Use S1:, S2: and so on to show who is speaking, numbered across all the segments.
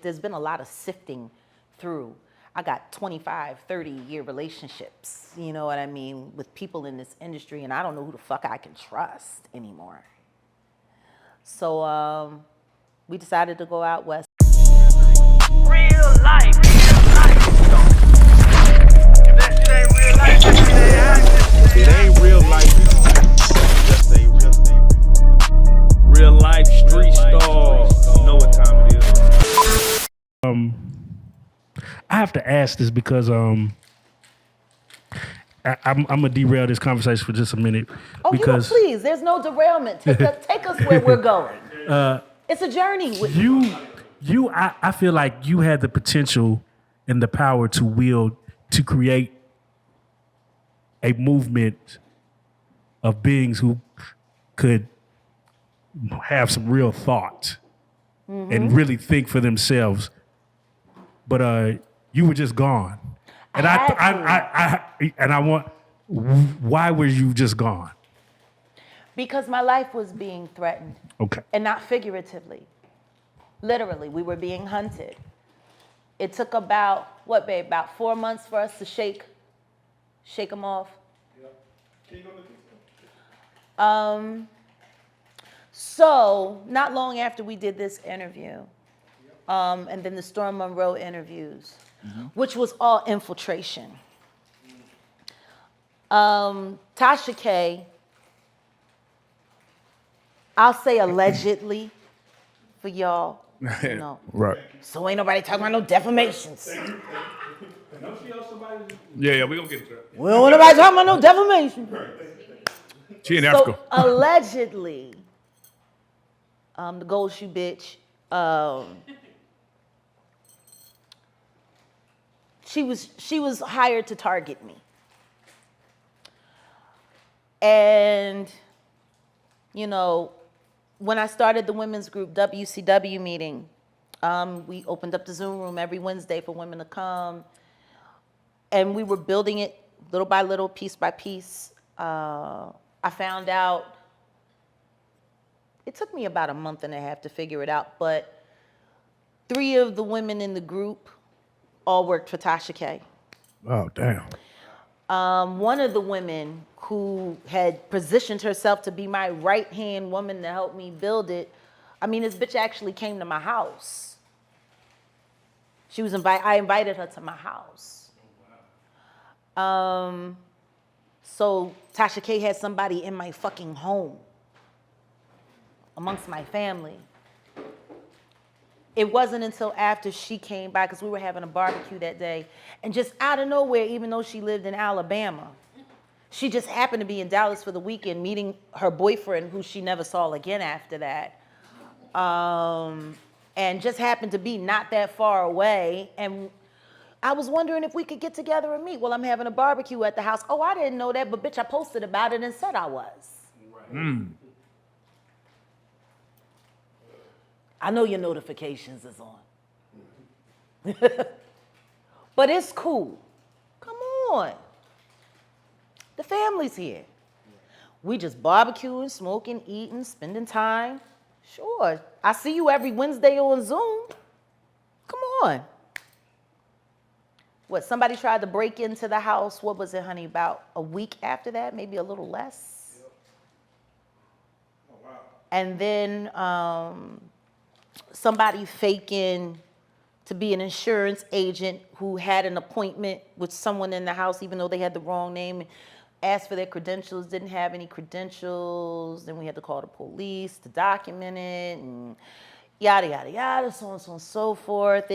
S1: there's been a lot of sifting through. I got 25, 30-year relationships, you know what I mean, with people in this industry, and I don't know who the fuck I can trust anymore. So we decided to go out west.
S2: Real life. If that shit ain't real life,
S3: it ain't real life. Just ain't real. RealLyfe Street Starz. You know what time it is.
S4: I have to ask this because I'm gonna derail this conversation for just a minute.
S1: Oh,
S4: because
S1: please, there's no derailment. Take us where we're going. It's a journey.
S4: I feel like you had the potential and the power to create a movement of beings who could have some real thought and really think for themselves. But you were just gone. And why were you just gone?
S1: Because my life was being threatened.
S4: Okay.
S1: And not figuratively. Literally, we were being hunted. It took about 4 months for us to shake them off. So not long after we did this interview, and then the Storm Monroe interviews, which was all infiltration. Tasha K, I'll say allegedly for y'all, you know.
S3: Right.
S1: So ain't nobody talking about no defamations.
S3: Yeah, we gonna get to that.
S1: We don't want nobody talking about no defamation.
S3: She in Africa.
S1: So allegedly, the gold shoe bitch, she was hired to target me. And, you know, when I started the women's group WCW meeting, we opened up the Zoom room every Wednesday for women to come. And we were building it little by little, piece by piece. I found out, it took me about a month and a half to figure it out, but 3 of the women in the group all worked for Tasha K.
S3: Oh, damn.
S1: One of the women who had positioned herself to be my right-hand woman to help me build it, I mean, this bitch actually came to my house. She was I invited her to my house. So Tasha K had somebody in my fucking home amongst my family. It wasn't until after she came by, because we were having a barbecue that day, and just out of nowhere, even though she lived in Alabama, she just happened to be in Dallas for the weekend meeting her boyfriend, who she never saw again after that. And just happened to be not that far away. And I was wondering if we could get together and meet. Well, I'm having a barbecue at the house. Oh, I didn't know that, but bitch, I posted about it and said I was. Right. I know your notifications is on. But it's cool. Come on. The family's here. We just barbecuing, smoking, eating, spending time. Sure. I see you every Wednesday on Zoom. Come on. What, somebody tried to break into the house, what was it, honey, about a week after that? Maybe a little less? Yep. Oh, wow. And then somebody faking to be an insurance agent who had an appointment with someone in the house, even though they had the wrong name, asked for their credentials, didn't have any credentials. Then we had to call the police to document it, and yada, yada, yada, so on and so forth.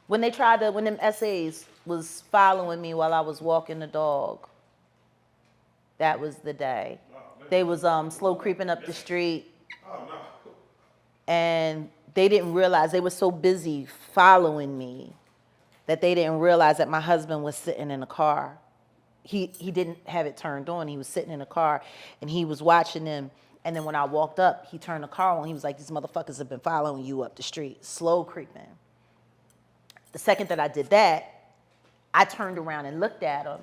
S1: When them essays was following me while I was walking the dog, that was the day. They was slow creeping up the street. And they didn't realize, they were so busy following me that they didn't realize that my husband was sitting in the car. He didn't have it turned on. He was sitting in the car and he was watching them. And then when I walked up, he turned the car on. He was like, these motherfuckers have been following you up the street, slow creeping. The second that I did that, I turned around and looked at them,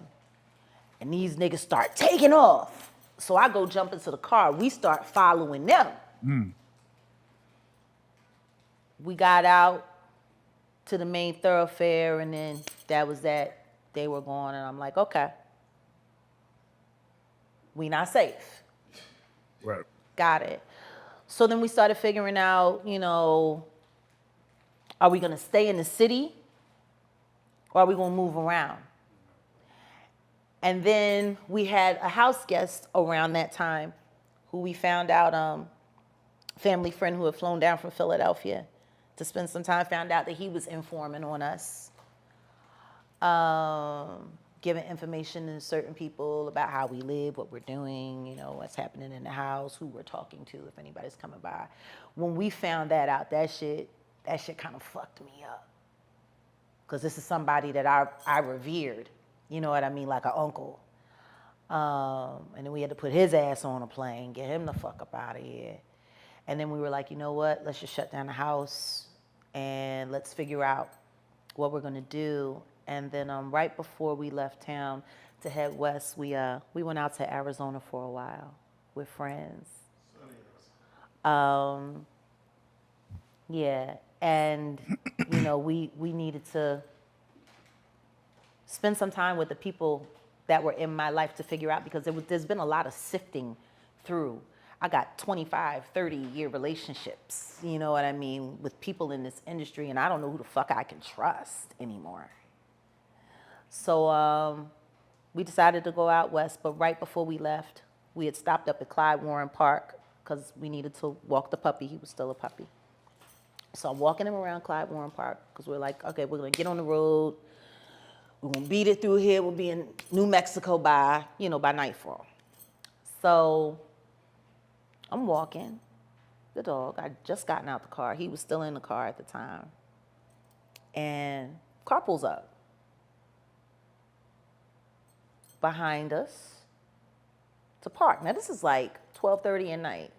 S1: and these niggas start taking off. So I go jump into the car. We start following them. we got out to the main thoroughfare, and then that was that. They were gone, and I'm like, okay, we not safe.
S4: Right.
S1: Got it. So then we started figuring out, are we gonna stay in the city or are we gonna move around? And then we had a house guest around that time who we found out, family friend who had flown down from Philadelphia to spend some time, found out that he was informing on us, giving information to certain people about how we live, what we're doing, what's happening in the house, who we're talking to, if anybody's coming by. When we found that out, that shit kind of fucked me up. Because this is somebody that I revered, you know what I mean, like an uncle. And then we had to put his ass on a plane, get him the fuck up out of here. And then we were like, you know what, let's just shut down the house and let's figure out what we're gonna do. And then right before we left town to head west, we went out to Arizona for a while with friends. Yeah, and we needed to spend some time with the people that were in my life to figure out, because there's been a lot of sifting through. I got 25, 30-year relationships, you know what I mean, with people in this industry, and I don't know who the fuck I can trust anymore. So we decided to go out west, but right before we left, we had stopped up at Clyde Warren Park because we needed to walk the puppy. He was still a puppy. So I'm walking him around Clyde Warren Park because we're like, okay, we're going to get on the road. We're going to beat it through here. We'll be in New Mexico by nightfall. So I'm walking the dog. I just gotten out the car. He was still in the car at the time. And car pulls up behind us to park. Now, this is like 12:30 at night.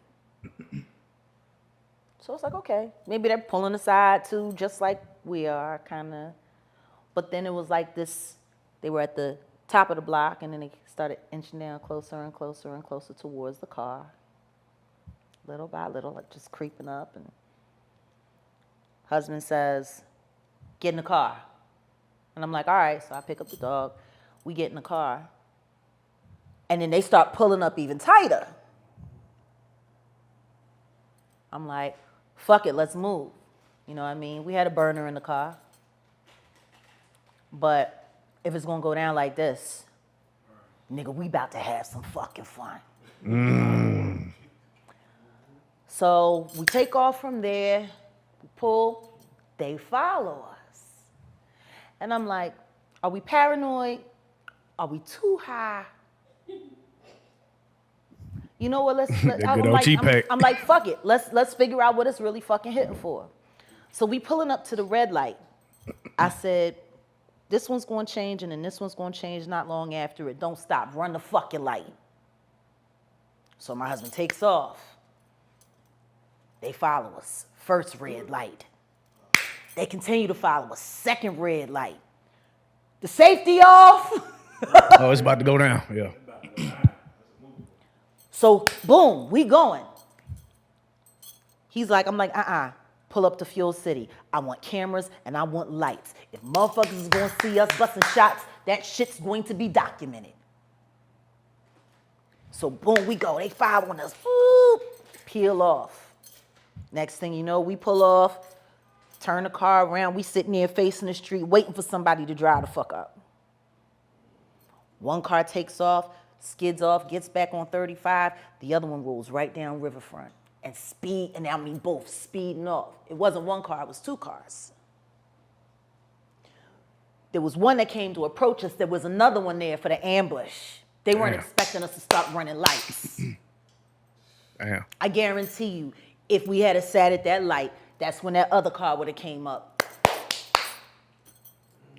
S1: So it's like, okay, maybe they're pulling aside too, just like we are, kind of. But then it was like this, they were at the top of the block, and then they started inching down closer and closer and closer towards the car. Little by little, like just creeping up. And husband says, get in the car. And I'm like, all right. So I pick up the dog. We get in the car. And then they start pulling up even tighter. I'm like, fuck it, let's move. You know what I mean? We had a burner in the car. But if it's gonna go down like this, nigga, we about to have some fucking fun. So we take off from there, we pull, they follow us. And I'm like, are we paranoid? Are we too high? You know what, I'm like, fuck it. Let's figure out what it's really fucking hitting for. So we pulling up to the red light. I said, this one's gonna change, and then this one's gonna change not long after it. Don't stop, run the fucking light. So my husband takes off. They follow us. First red light. They continue to follow us. Second red light. The safety off.
S5: Oh, it's about to go down. Yeah.
S1: So, boom, we going. He's like, I'm like, pull up to Fuel City. I want cameras and I want lights. If motherfuckers is gonna see us busting shots, that shit's going to be documented. So, boom, we go. They following us. Whoop, peel off. Next thing you know, we pull off, turn the car around. We sitting there facing the street, waiting for somebody to drive the fuck up. One car takes off, skids off, gets back on 35. The other one rolls right down Riverfront and both speeding off. It wasn't one car, it was two cars. There was one that came to approach us. There was another one there for the ambush. They weren't expecting us to start running lights.
S5: Damn.
S1: I guarantee you, if we had sat at that light, that's when that other car would have came up.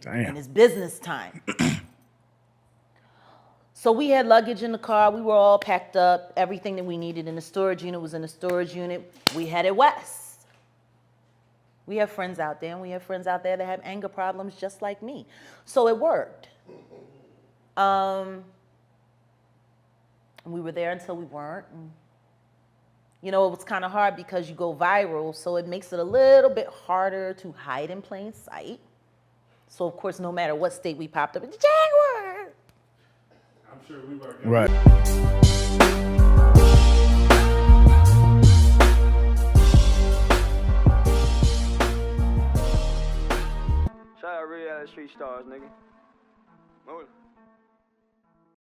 S5: Damn.
S1: And it's business time. So we had luggage in the car. We were all packed up. Everything that we needed in the storage unit was in the storage unit. We headed west. We have friends out there, and we have friends out there that have anger problems just like me. So it worked. We were there until we weren't. And, you know, it was kind of hard because you go viral, so it makes it a little bit harder to hide in plain sight. So of course, no matter what state we popped up in, Jaguar.
S4: I'm sure we were.
S5: Right.
S6: Shout out RealLyfe Street Starz, nigga. Move it.